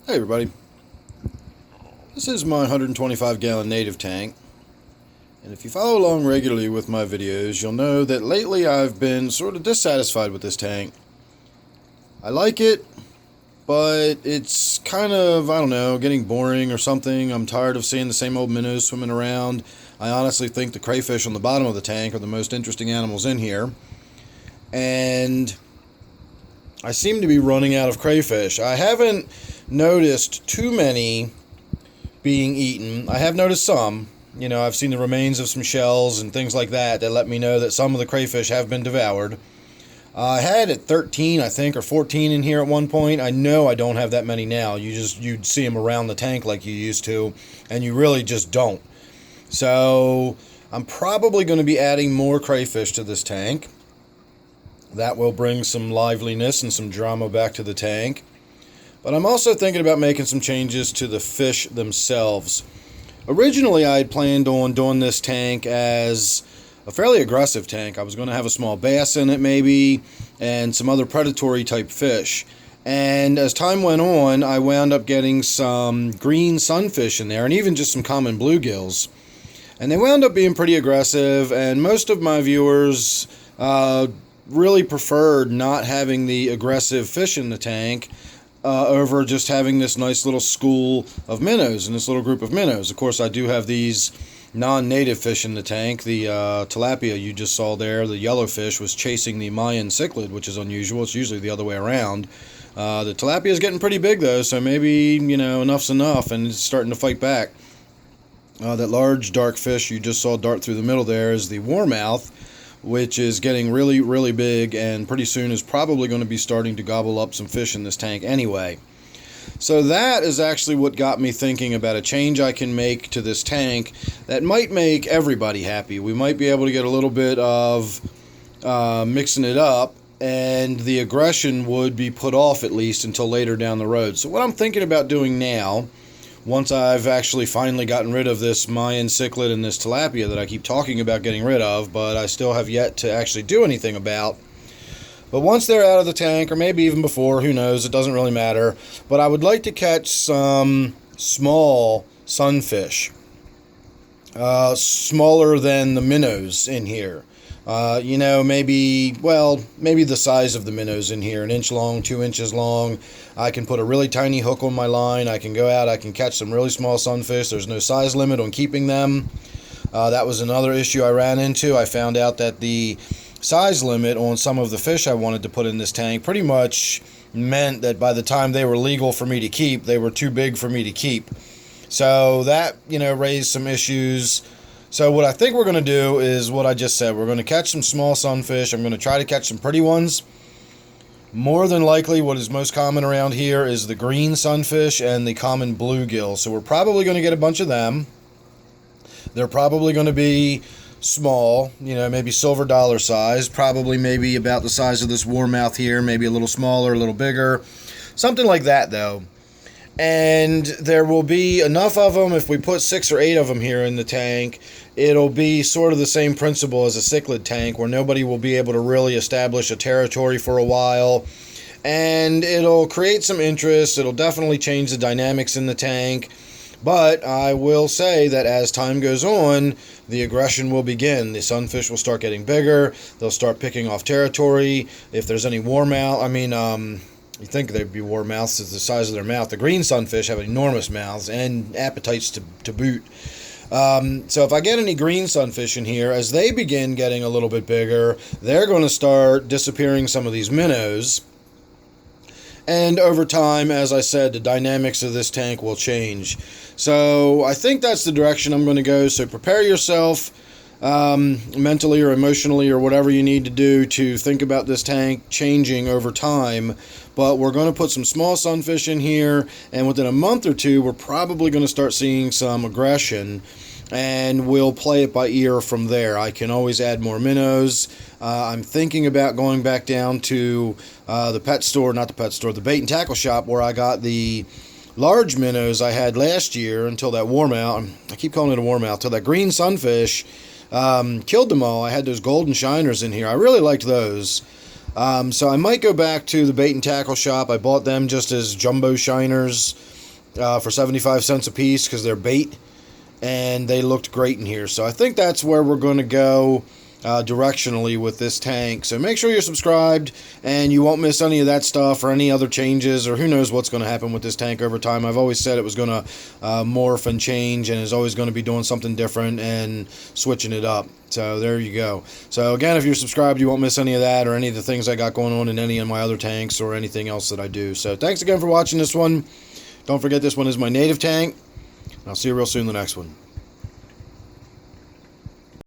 Hey everybody, this is my 125 gallon native tank, and if you follow along regularly with my videos, you'll know that lately I've been sort of dissatisfied with this tank. I like it, but it's kind of, I don't know, getting boring or something. I'm tired of seeing the same old minnows swimming around. I honestly think the crayfish on the bottom of the tank are the most interesting animals in here, and I seem to be running out of crayfish. I haven't noticed too many being eaten. I have noticed some. I've seen the remains of some shells and things like that let me know that some of the crayfish have been devoured. I had at 13, I think, or 14 in here at one point. I know I don't have that many now. You'd see them around the tank like you used to, and you really just don't. So I'm probably going to be adding more crayfish to this tank. That will bring some liveliness and some drama back to the tank. But I'm also thinking about making some changes to the fish themselves. Originally, I had planned on doing this tank as a fairly aggressive tank. I was going to have a small bass in it maybe, and some other predatory type fish. And as time went on, I wound up getting some green sunfish in there, and even just some common bluegills. And they wound up being pretty aggressive, and most of my viewers really preferred not having the aggressive fish in the tank over just having this nice little school of minnows and this little group of minnows. Of course, I do have these non-native fish in the tank. The tilapia you just saw there, the yellowfish, was chasing the Mayan cichlid, which is unusual. It's usually the other way around. The tilapia is getting pretty big, though, so maybe, enough's enough, and it's starting to fight back. That large dark fish you just saw dart through the middle there is the warmouth, which is getting really, really big, and pretty soon is probably going to be starting to gobble up some fish in this tank anyway. So that is actually what got me thinking about a change I can make to this tank that might make everybody happy. We might be able to get a little bit of mixing it up, and the aggression would be put off at least until later down the road. So what I'm thinking about doing now, once I've actually finally gotten rid of this Mayan cichlid and this tilapia that I keep talking about getting rid of, but I still have yet to actually do anything about. But once they're out of the tank, or maybe even before, who knows, it doesn't really matter. But I would like to catch some small sunfish, smaller than the minnows in here. Maybe the size of the minnows in here, 1 inch long, 2 inches long. I can put a really tiny hook on my line. I can go out, I can catch some really small sunfish. There's no size limit on keeping them. That was another issue I ran into. I found out that the size limit on some of the fish I wanted to put in this tank pretty much meant that by the time they were legal for me to keep, they were too big for me to keep. So that, raised some issues. So what I think we're going to do is what I just said. We're going to catch some small sunfish. I'm going to try to catch some pretty ones. More than likely, what is most common around here is the green sunfish and the common bluegill. So we're probably going to get a bunch of them. They're probably going to be small, maybe silver dollar size. Probably maybe about the size of this warmouth here. Maybe a little smaller, a little bigger. Something like that, though. And there will be enough of them. If we put 6 or 8 of them here in the tank, it'll be sort of the same principle as a cichlid tank, where nobody will be able to really establish a territory for a while. And it'll create some interest. It'll definitely change the dynamics in the tank. But I will say that as time goes on, the aggression will begin. The sunfish will start getting bigger. They'll start picking off territory. If there's any warmouth, you think they'd be warmouths, it's the size of their mouth. The green sunfish have enormous mouths and appetites to boot. So if I get any green sunfish in here, as they begin getting a little bit bigger, they're going to start disappearing some of these minnows. And over time, as I said, the dynamics of this tank will change. So I think that's the direction I'm going to go. So prepare yourself mentally or emotionally or whatever you need to do to think about this tank changing over time. But we're going to put some small sunfish in here, and within a month or two, we're probably going to start seeing some aggression, and we'll play it by ear from there. I can always add more minnows. I'm thinking about going back down to the bait and tackle shop where I got the large minnows I had last year until that warmouth. I keep calling it a warmouth, till that green sunfish killed them all. I had those golden shiners in here. I really liked those. So I might go back to the bait and tackle shop. I bought them just as jumbo shiners. for 75 cents a piece because they're bait, and they looked great in here. So I think that's where we're going to go directionally with this tank. So make sure you're subscribed and you won't miss any of that stuff or any other changes, or who knows what's going to happen with this tank over time. I've always said it was going to morph and change, and is always going to be doing something different and switching it up. So there you go. So again, if you're subscribed, you won't miss any of that or any of the things I got going on in any of my other tanks or anything else that I do. So thanks again for watching this one. Don't forget, this one is my native tank. I'll see you real soon in the next one.